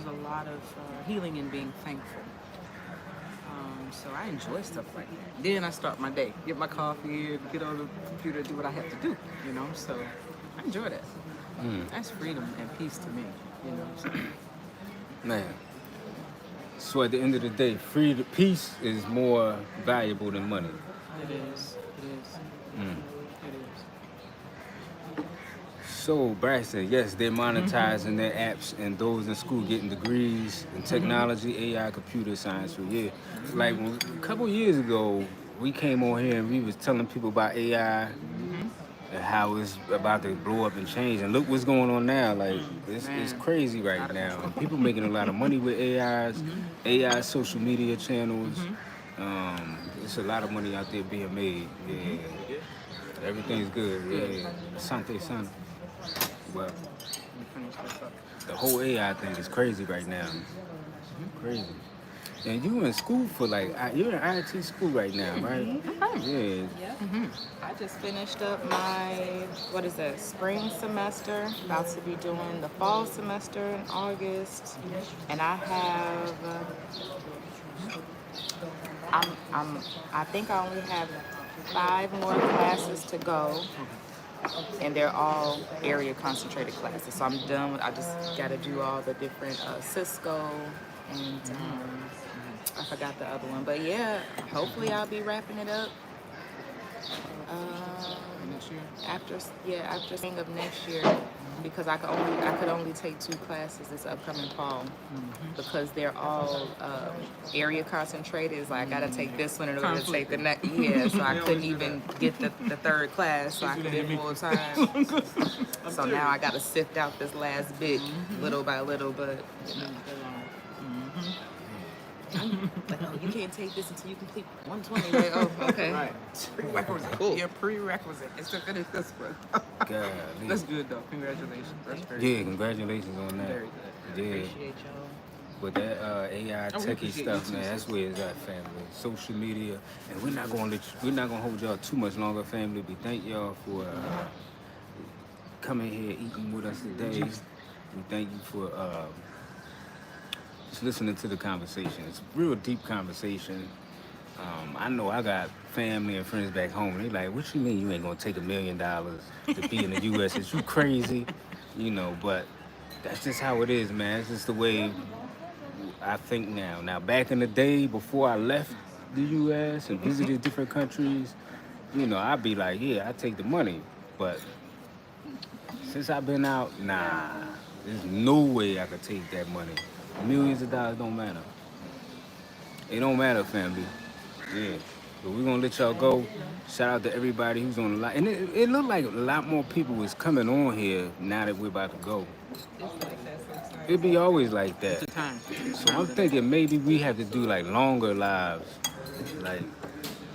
B: a lot of healing in being thankful. So I enjoy stuff like that. Then I start my day, get my coffee, get on the computer, do what I have to do. So I enjoy that. That's freedom and peace to me. So.
A: Man. So at the end of the day, peace is more valuable than money.
B: It is.
A: So Braxton, yes, they're monetizing their apps and those in school getting degrees in technology, AI, computer science. So yeah, like a couple years ago, we came on here and we was telling people about AI and how it's about to blow up and change. And look what's going on now. Like it's crazy right now. And people making a lot of money with AIs, AI social media channels. It's a lot of money out there being made. Yeah, everything's good. Yeah, Sante Sana. Well, the whole AI thing is crazy right now. Crazy. And you in school for like, you're in IT school right now, right? Yeah.
C: Yep. I just finished up my, what is that, spring semester. About to be doing the fall semester in August. And I have, I think I only have 5 more classes to go. And they're all area concentrated classes. So I'm done with, I just got to do all the different Cisco and I forgot the other one. But yeah, hopefully I'll be wrapping it up
B: Next year.
C: after spring of next year, because I could only take 2 classes this upcoming fall because they're all area concentrated. It's like I gotta take this one in order to take the next. Yeah, so I couldn't even get the 3rd class, so I could be full time. So now I gotta sift out this last bit little by little, but you know. Like, oh, you can't take this until you complete 120. Like, oh, okay.
B: Right. Prerequisite.
C: Cool.
B: Your prerequisite is to finish this one.
A: God.
B: That's good though. Congratulations. That's very
A: Yeah, congratulations on that.
B: Very good.
A: Yeah.
C: Appreciate y'all.
A: But that AI
B: we
A: techie
B: appreciate
A: stuff,
B: you too,
A: man, that's where it's at, family. Social media, and we're not gonna hold y'all too much longer, family. We thank y'all for coming here, eating with us today. We thank you for just listening to the conversation. It's a real deep conversation. I know I got family and friends back home. They like, what you mean you ain't gonna take $1 million to be in the U.S.? Is you crazy? You know, but that's just how it is, man. It's just the way I think now. Now, back in the day, before I left the U.S. and visited different countries, you know, I'd be like, yeah, I take the money. But since I've been out, nah, there's no way I could take that money. Millions of dollars don't matter. It don't matter, family. Yeah. But we're gonna let y'all go. Shout out to everybody who's on the line. And it looked like a lot more people was coming on here now that we're about to go. It be always like that.
B: It's time.
A: So I'm thinking maybe we have to do like longer lives. Like,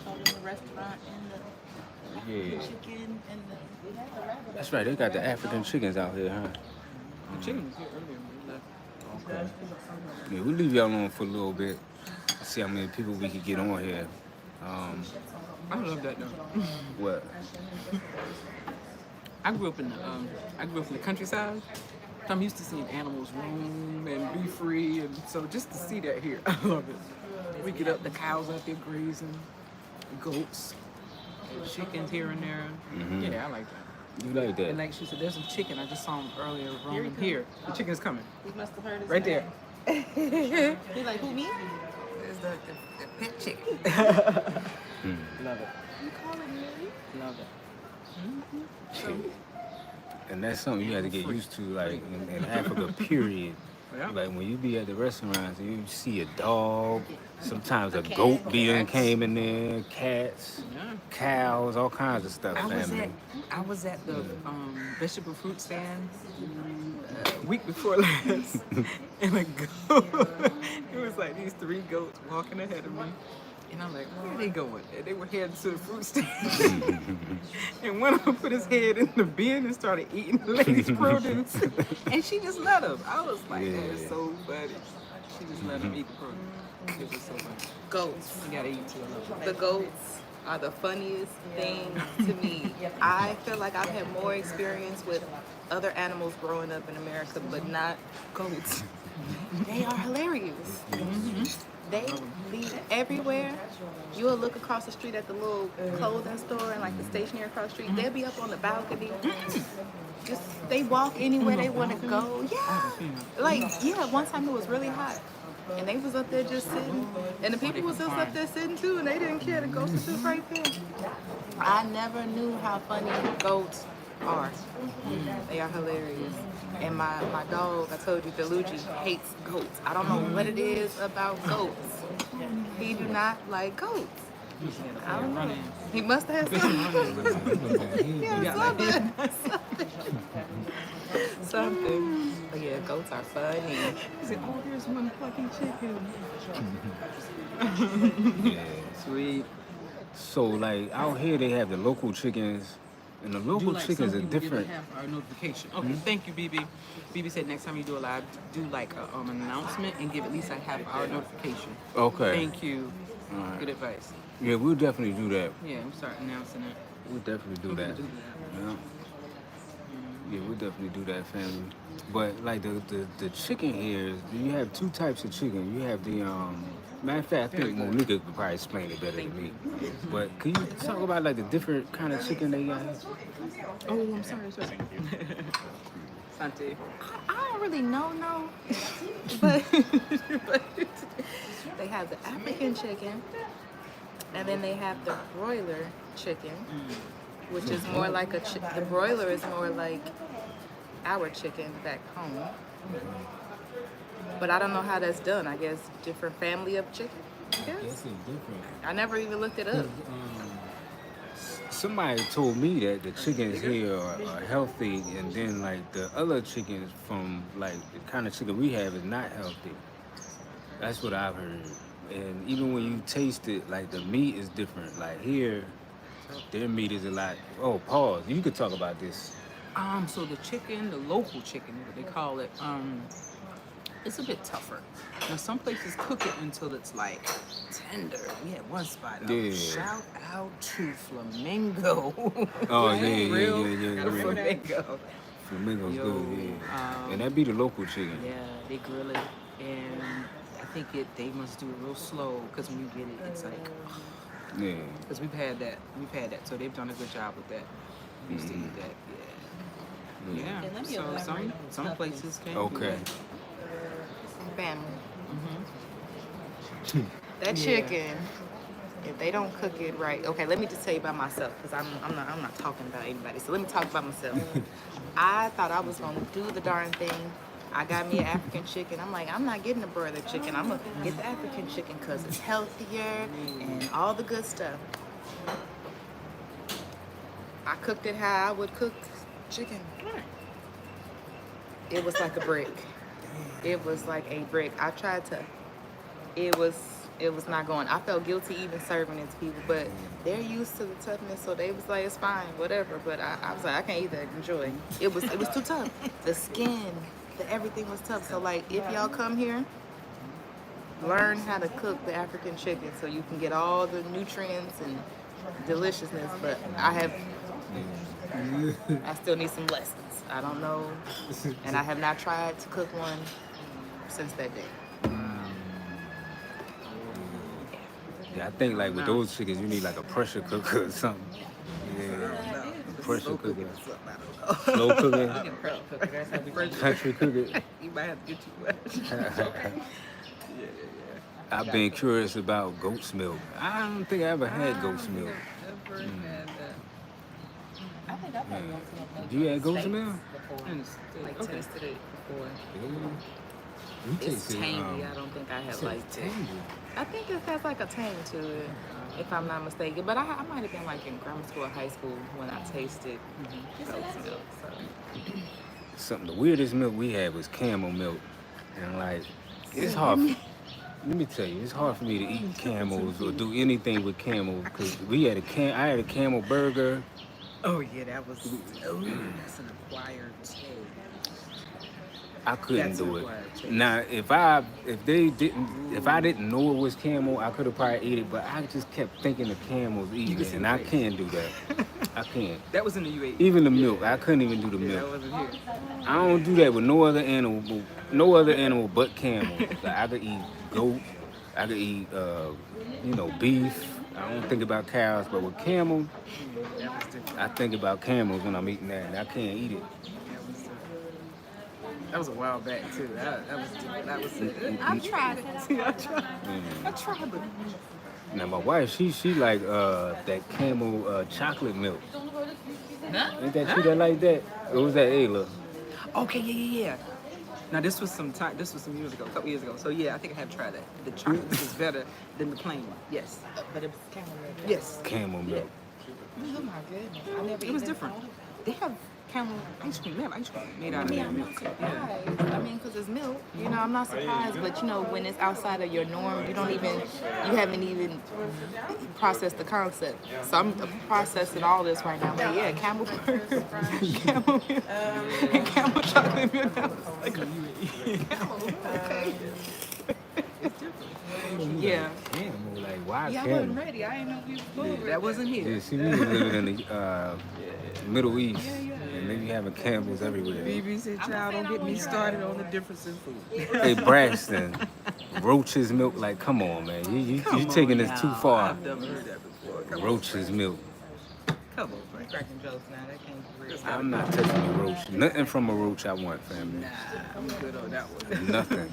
C: The restaurant and the
A: yeah.
C: chicken and we have the rabbit.
A: That's right, they got the African chickens out here, huh?
B: The chicken was here earlier when we left.
A: Okay. Yeah, we'll leave y'all alone for a little bit. See how many people we can get on here.
B: I love that though.
A: What?
B: I grew up in the countryside. So I'm used to seeing animals roam and be free, and so just to see that here, I love it. We get up, the cows out there grazing, goats, and chickens here and there. Yeah, I like that.
A: You like that?
B: And like she said, there's some chicken. I just saw them earlier roaming here. The chicken's coming.
C: He must have heard us
B: Right there.
C: He's like, who, me?
B: There's the pet chicken. Love it.
C: You call him me?
B: Love it.
A: Shit. And that's something you have to get used to, like in Africa, period.
B: Yeah.
A: Like when you be at the restaurants and you see a dog, sometimes a goat came in there, cats,
B: Yeah.
A: cows, all kinds of stuff, family.
B: I was at the vegetable fruit stand week before last, and a goat. It was like these 3 goats walking ahead of me, and I'm like, where are they going? And they were heading to the fruit stand, and one of them put his head in the bin and started eating the lady's produce, and she just let him. I was like, that is
A: Yeah.
B: so funny. She just let him eat the produce. It was so funny.
C: Goats.
B: You gotta eat too. I love it.
C: The goats are the funniest thing to me. I feel like I've had more experience with other animals growing up in America, but not goats. They are hilarious. They be everywhere. You'll look across the street at the little clothing store and like the stationery across the street. They'll be up on the balcony. Just they walk anywhere they want to go. Yeah. Like, yeah, one time it was really hot. And they was up there just sitting. And the people was just up there sitting too, and they didn't care. The ghost was just right there. I never knew how funny goats are. They are hilarious. And my dog, I told you, Delugi, hates goats. I don't know what it is about goats. He do not like goats. I don't know. He must have something. Yeah, something. Something. But yeah, goats are funny.
B: He said, oh, here's one fucking chicken.
A: Yeah.
B: Sweet.
A: So like out here they have the local chickens, And the
B: Do
A: local
B: like
A: chickens
B: some
A: are
B: people
A: different.
B: give a half-hour notification. Okay, thank you, BB. BB said next time you do a live, do like an announcement and give at least a half-hour notification.
A: Okay.
B: Thank you.
A: All right.
B: Good advice.
A: Yeah, we'll definitely do that.
B: Yeah, I'm starting announcing it.
A: We'll definitely do
B: We can
A: that.
B: do that.
A: Yeah. Yeah, we'll definitely do that, family. But like the chicken here, you have two types of chicken. You have the matter of fact, I
B: Very
A: think
B: good.
A: Monique could probably explain it better
B: Thank
A: than me.
B: you.
A: But can you talk about like the different kind of chicken they got?
B: Oh, I'm sorry. Sante.
C: I don't really know, but, but they have the African chicken, and then they have the broiler chicken, which is more like the broiler is more like our chicken back home. But I don't know how that's done. I guess different family of chicken. I guess.
A: It's different.
C: I never even looked it up.
A: Somebody told me that the chickens here are healthy, and then like the other chickens from like the kind of chicken we have is not healthy. That's what I've heard. And even when you taste it, like the meat is different. Like here, their meat is a lot. Oh, pause. You could talk about this.
B: So the chicken, the local chicken, what they call it, it's a bit tougher. Now some places cook it until it's like tender. We had one spot.
A: Yeah.
B: Shout out to Flamingo.
A: Oh yeah,
B: Got a
A: yeah.
B: Flamingo.
A: Flamingo's
B: Yo,
A: good, yeah. And that be the local chicken.
B: Yeah, they grill it, and I think they must do it real slow because when you get it, it's like,
A: Yeah.
B: because we've had that, so they've done a good job with that. We used to eat that, yeah.
C: Okay, let me
B: So
C: elaborate.
B: some places can.
A: Okay.
C: Family.
B: Mm-hmm.
C: That chicken, if they don't cook it right, okay, let me just tell you about myself, because I'm not talking about anybody. So let me talk about myself. I thought I was gonna do the darn thing. I got me an African chicken. I'm like, I'm not getting a broiler chicken. I'm gonna get the African chicken because it's healthier and all the good stuff. I cooked it how I would cook chicken. It was like a brick. It was like a brick. I tried to. It was not going. I felt guilty even serving it to people, but they're used to the toughness, so they was like, it's fine, whatever. But I was like, I can't either enjoy. It was too tough. The skin, everything was tough. So like, if y'all come here, learn how to cook the African chicken so you can get all the nutrients and deliciousness. But I still need some lessons. I don't know, and I have not tried to cook one since that day.
A: Yeah, I think like with those chickens, you need like a pressure cooker or something. Yeah. Pressure cooker. Slow cooking. Country cooker.
B: You might have to get too much.
A: I've been curious about goat's milk. I don't think I ever had goat's milk.
B: Never had that.
C: I think I've had goat's milk.
A: You had goat's milk?
C: Like tasted it before.
A: You
C: It's tangy. I don't think I have liked it.
A: tangy.
C: I think it has like a tang to it, if I'm not mistaken. But I might have been like in grammar school or high school when I tasted goat's milk. So.
A: Something, the weirdest milk we had was camel milk. And like, it's hard. Let me tell you, it's hard for me to eat camels or do anything with camels because I had a camel burger.
B: Oh yeah, that's an acquired taste.
A: I couldn't
B: That's
A: do it.
B: acquired taste.
A: Now, if I didn't know it was camel, I could have probably ate it. But I just kept thinking of camels eating it, and I can't do that. I can't.
B: That was in the UAE.
A: Even the milk, I couldn't even do the
B: That
A: milk.
B: wasn't here.
A: I don't do that with no other animal but camel. Like I could eat goat, I could eat beef. I don't think about cows, but with camel,
B: That was different.
A: I think about camels when I'm eating that, and I can't eat it.
B: That was a while back too. That was different. That was it.
C: I've tried it.
B: I tried, but
A: Now my wife, she like that camel chocolate milk. Ain't that you that like that? Or was that Ayla?
B: okay, yeah. Now this was some years ago, a couple years ago. So yeah, I think I have tried that. The chocolate is better than the plain one. Yes.
C: But it was camel milk.
B: Yes.
A: Camel milk.
C: Oh my goodness. I never
B: It was
C: even
B: different.
C: thought of it.
B: They have camel ice cream. They have ice cream made
C: I
B: out of
C: mean,
B: that
C: I'm
B: milk.
C: not surprised. I mean, because it's milk. You know, I'm not surprised. But, you know, when it's outside of your norm, you haven't even processed the concept. So I'm processing all this right now. But yeah, camel burger, camel milk, and camel chocolate milk. I was like, camel, okay. Yeah.
A: Camel, like why
C: Yeah, I
A: camel?
C: wasn't ready. I didn't know we was moving.
B: That wasn't here.
A: Yeah, see, we was living in the Middle East, and they be having camels everywhere.
D: BB said, child, don't get me started on the difference in food.
A: Hey, Braxton, Roach's milk, like, come on, man. You taking this too far.
D: I've never heard that before. Come on.
A: Roach's milk.
D: Come on, Frank.
C: Cracking jokes now. That can't be real.
A: I'm not touching a roach. Nothing from a roach I want, family.
D: Nah, I'm good on that one.
A: Nothing.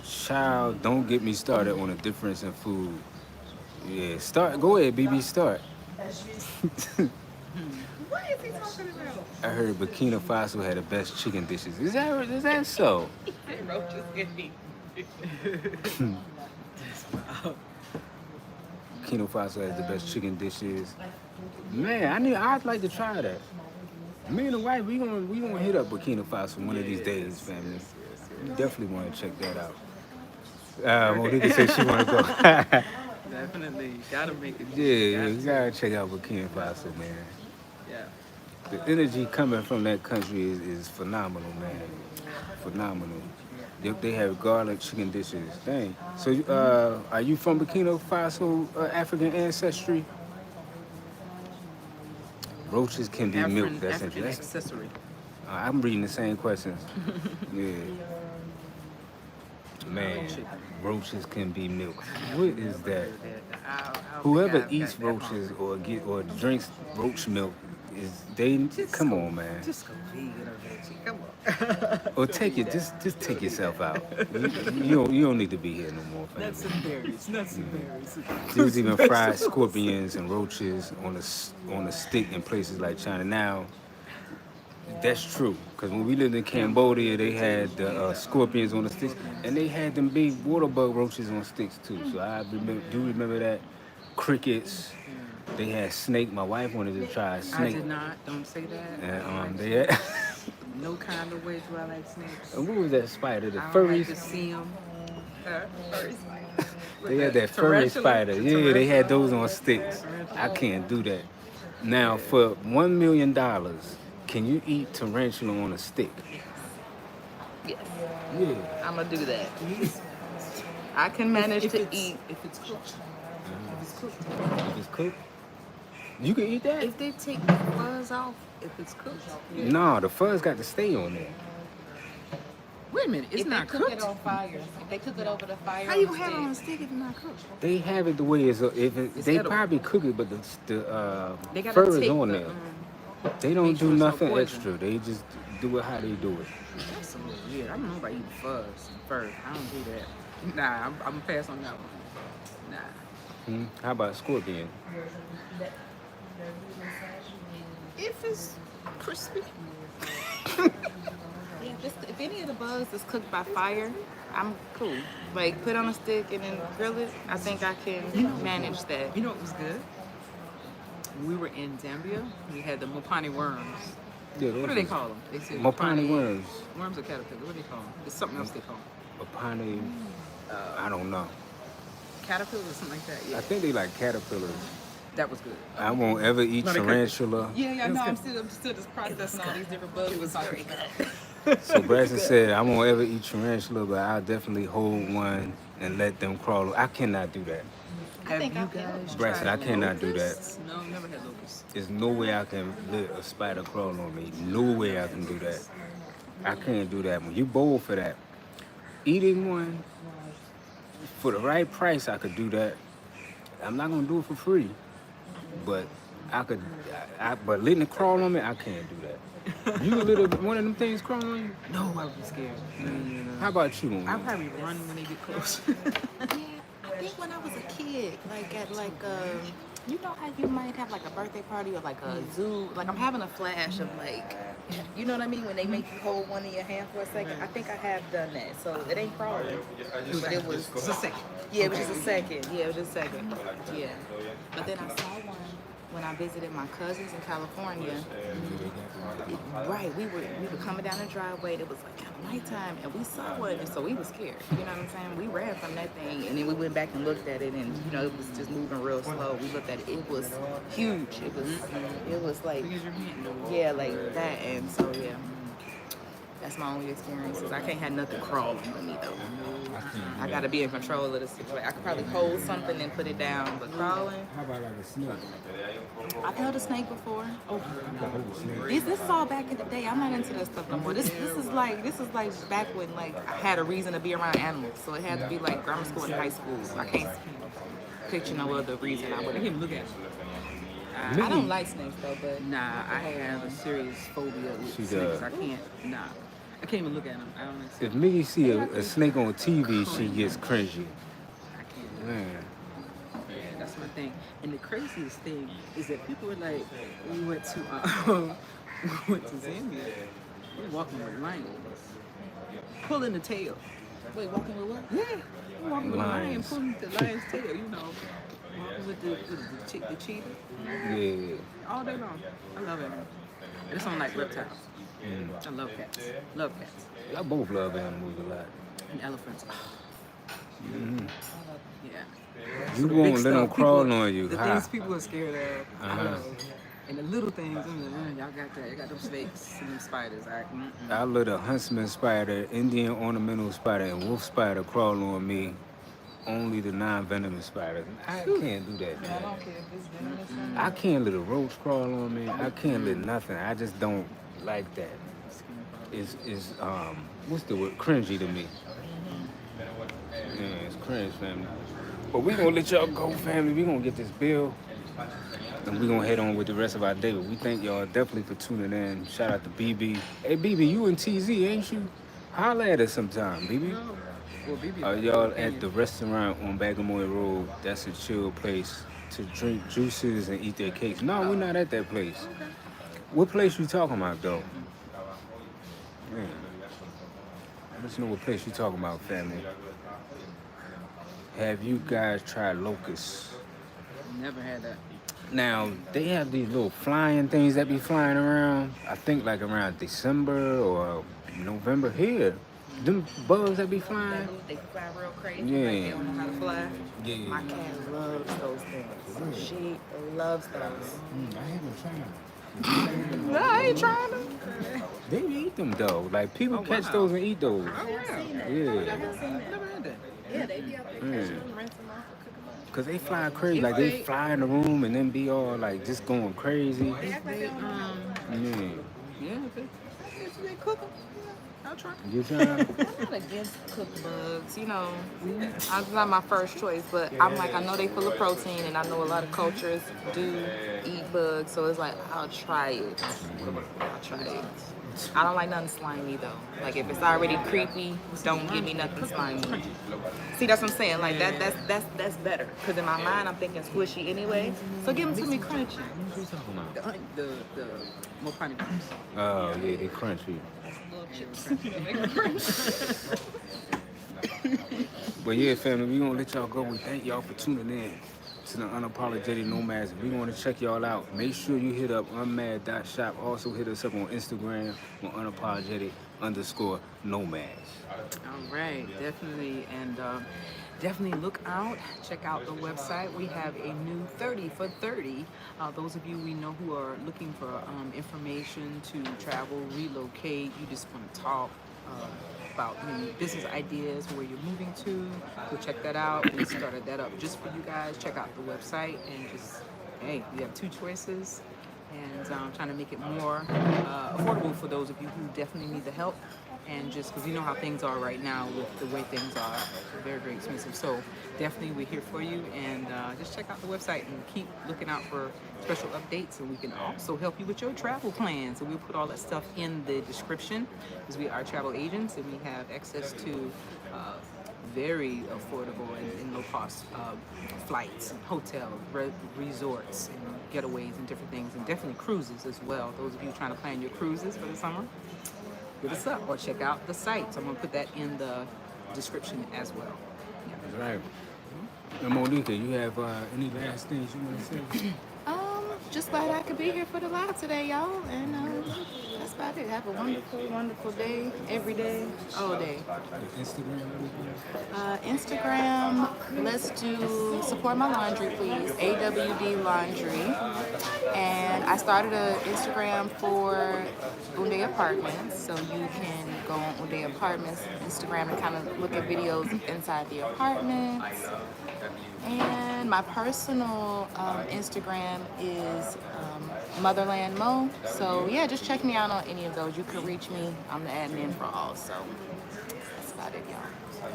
A: Child, don't get me started on a difference in food. Yeah, go ahead, BB, start.
C: What is he talking about?
A: I heard Burkina Faso had the best chicken dishes. Is that so?
C: Roaches can be.
A: Burkina Faso has the best chicken dishes. Man, I'd like to try that. Me and the wife, we gonna hit up Burkina Faso one of these days, family. We definitely want to check that out. Monique said she want to go.
D: Definitely. Gotta make it.
A: Yeah, you gotta check out Burkina Faso, man.
D: Yeah.
A: The energy coming from that country is phenomenal, man. Phenomenal. They have garlic chicken dishes. Dang. So, are you from Burkina Faso, African ancestry? Roaches can be milked. That's
D: African
A: interesting.
D: accessory.
A: I'm reading the same questions. Yeah. Man, roaches can be milked. What is that? Whoever eats roaches or drinks roach milk come on, man.
D: Just go vegan or veggie. Come on.
A: Or take it, just take yourself out. You don't need to be here no more, family.
D: Nuts and berries. Nuts and berries.
A: There's even fried scorpions and roaches on a stick in places like China. Now, that's true, because when we lived in Cambodia, they had the scorpions on the sticks, and they had them big water bug roaches on sticks too. So I remember that. Crickets. They had snake. My wife wanted to try a snake.
D: I did not. Don't say that.
A: And they had.
D: No kind of way do I like snakes.
A: And what was that spider? The
D: I don't
A: furry.
D: like to see them. Furry spider.
A: They had that furry spider. Yeah, they had those on sticks. I can't do that. Now, for $1 million, can you eat tarantula on a stick?
C: Yes.
A: Yeah.
C: I'm gonna do that. I can manage to eat.
D: If it's cooked. If it's cooked.
A: If it's cooked, you can eat that?
C: If they take the fuzz off,
D: If it's cooked.
A: No, the fuzz got to stay on there.
D: Wait a minute. It's
C: if
D: not
C: they cook
D: cooked.
C: it on fire, if they cook it over the fire,
D: How you
C: on
D: gonna have it on a
C: stick,
D: stick if it's not cooked?
A: They have it the way it's. They
D: edible.
A: probably cook it, but the
D: They gotta
A: fur is
D: take
A: on
D: the,
A: there. They don't
D: make
A: do
D: sure it's no
A: nothing
D: poison.
A: extra. They just do it how they do it.
D: That's a little weird. I don't know about eating fuzz and fur. I don't do that. Nah, I'm gonna pass on that one. Nah.
A: How about scorpion?
D: If it's crispy.
C: yeah, if any of the bugs is cooked by fire, I'm cool. Like put on a stick and then grill it. I think I can manage that.
D: You know what was good? We were in Zambia. We had the Mopani worms.
A: Yeah,
D: What do they call them? They say
A: Mopani worms.
D: Worms or caterpillar? What do they call them? There's something else they call them.
A: Mopani, I don't know.
D: Caterpillar or something like that.
A: I
D: Yeah,
A: think they like caterpillars.
D: that was good.
A: I won't ever eat
D: No, they cook.
A: tarantula.
C: Yeah, no, I'm still just processing all these different bugs.
D: It was very good.
A: So Braxton said, I won't ever eat tarantula, but I'll definitely hold one and let them crawl. I cannot do that.
D: Have
C: think
D: you
C: I can.
D: guys
A: Braxton,
D: tried
A: I cannot do that.
D: locusts? No, never had locusts.
A: There's no way I can let a spider crawl on me. No way I can do that. I can't do that. When you bowl for that, eating one for the right price, I could do that. I'm not gonna do it for free, but I could. But letting it crawl on me, I can't do that. You can let one of them things crawl on you?
D: No, I would be scared.
A: How about you?
D: I'll probably run when they get close.
C: Yeah, I think when I was a kid, like at you know how you might have like a birthday party or like a zoo, like I'm having a flash of like, you know what I mean, when they make you hold one in your hand for a second. I think I have done that, so it ain't crawling, but it was
D: It's a second.
C: Yeah, it was just a second. Yeah, it was just a second. Yeah, but then I saw one when I visited my cousins in California. Right, we were coming down the driveway. It was like kind of nighttime, and we saw one, and so we were scared. You know what I'm saying? We ran from that thing, and then we went back and looked at it, and you know it was just moving real slow. We looked at it; it was huge. It was like yeah, like that, and so yeah. That's my only experiences. I can't have nothing crawling on me though. I gotta be in control of the situation. I could probably hold something and put it down, but crawling.
A: How about like a snake?
C: I've held a snake before.
A: Oh,
C: This is all back in the day. I'm not into that stuff no more. This is like back when like I had a reason to be around animals. So it had to be like grammar school and high school. I can't picture no other reason I would.
B: I can't look at it.
C: I don't like snakes though, but
B: Nah, I have a serious phobia with
A: She
B: snakes.
A: does.
B: I can't. Nah, I can't even look at them. I don't
A: if
B: accept.
A: Miggy see a snake on TV, she gets cringy.
B: I can't.
A: Man.
B: Yeah, that's my thing. And the craziest thing is that people were like, we went to Zambia. We're walking with lions, pulling the tail.
C: wait, walking with what?
B: Yeah, we're walking with a lion,
A: Lions.
B: pulling the lion's tail. You know, walking with the cheetah
A: Yeah.
B: all day long. I love it. It's on like reptiles. I love cats. Love cats.
A: Y'all both love animals a lot.
B: And elephants. Yeah.
A: You
B: The
A: won't
B: big
A: let them
B: stuff,
A: crawl
B: people-
A: on you.
B: The
A: Ha.
B: things people are scared of. I
A: Uh-huh.
B: love. And the little things, y'all got that. Y'all got them snakes and them spiders.
A: I let a huntsman spider, Indian ornamental spider, and wolf spider crawl on me. Only the non-venomous spiders. I can't do that,
C: I
A: man.
C: don't care if it's venomous or not.
A: I can't let a roach crawl on me. I can't let nothing. I just don't like that. It's what's the word? Cringy to me. Yeah, it's cringe, family. But we gonna let y'all go, family. We gonna get this bill, and we gonna head on with the rest of our day. But we thank y'all definitely for tuning in. Shout out to BB. Hey, BB, you in TZ, ain't you? Holla at us sometime, BB.
B: Well, BB,
A: Y'all at the restaurant on Bagamoy Road. That's a chill place to drink juices and eat their cakes. No, we're not at that place. What place you talking about, though? Man. Let us know what place you talking about, family. Have you guys tried locusts?
B: Never had that.
A: Now, they have these little flying things that be flying around. I think like around December or November here. Them bugs that be flying.
C: They fly real crazy.
A: Yeah.
C: Like they don't know how to fly.
A: Yeah.
C: My cat loves those things. She loves those.
A: I haven't tried.
C: No, I ain't trying them.
A: They eat them though. Like people catch
B: wow.
A: those and eat those.
B: Oh, yeah.
A: Yeah.
B: Never had that.
C: Yeah, they be out there catching them, rinsing them off, and cooking them.
A: Cause they fly crazy. Like they fly in the room and then be all like just going crazy.
C: They act like they don't know.
A: Yeah.
B: Yeah, if they cook them, I'll try.
A: You try?
C: I'm not against cooked bugs, you know. It's not my first choice, but I'm like, I know they full of protein, and I know a lot of cultures do eat bugs, so it's like, I'll try it. I'll try it. I don't like nothing slimy though. Like if it's already creepy, don't give me nothing slimy. See, that's what I'm saying. Like that's better. Cause in my mind, I'm thinking squishy anyway. So give them to me crunchy.
A: What you talking about?
B: The mopani bugs.
A: Oh yeah, they crunchy. But yeah, family, we gonna let y'all go. We thank y'all for tuning in to the Unapologetic Nomads. We want to check y'all out. Make sure you hit up Unmad.shop. Also hit us up on Instagram on Unapologetic_Nomads.
B: All right, definitely, and definitely look out. Check out the website. We have a new 30 for 30. Those of you we know who are looking for information to travel, relocate, you just want to talk about business ideas, where you're moving to, go check that out. We started that up just for you guys. Check out the website and just, hey, we have two choices. And trying to make it more affordable for those of you who definitely need the help. And just because you know how things are right now with the way things are, very, very expensive. So definitely we're here for you. And just check out the website and keep looking out for special updates. And we can also help you with your travel plans. And we'll put all that stuff in the description, because we are travel agents and we have access to very affordable and low-cost flights and hotels, resorts and getaways and different things, and definitely cruises as well. Those of you trying to plan your cruises for the summer, hit us up or check out the site. So I'm going to put that in the description as well.
A: That's right. And Monique, you have any last things you want to say?
C: just glad I could be here for the live today, y'all. And that's about it. Have a wonderful, wonderful day, every day, all day. Instagram, let's do support my laundry, please. AWD Laundry. And I started an Instagram for Unde Apartments, so you can go on Unde Apartments Instagram and kind of look at videos inside the apartments. And my personal Instagram is Motherland Mo. So yeah, just check me out on any of those. You can reach me. I'm the admin for all. So that's about it, y'all.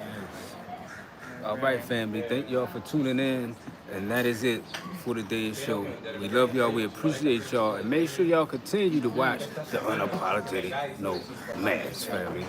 A: All right, family. Thank y'all for tuning in. And that is it for today's show. We love y'all. We appreciate y'all. And make sure y'all continue to watch the Unapologetic Nomads, family.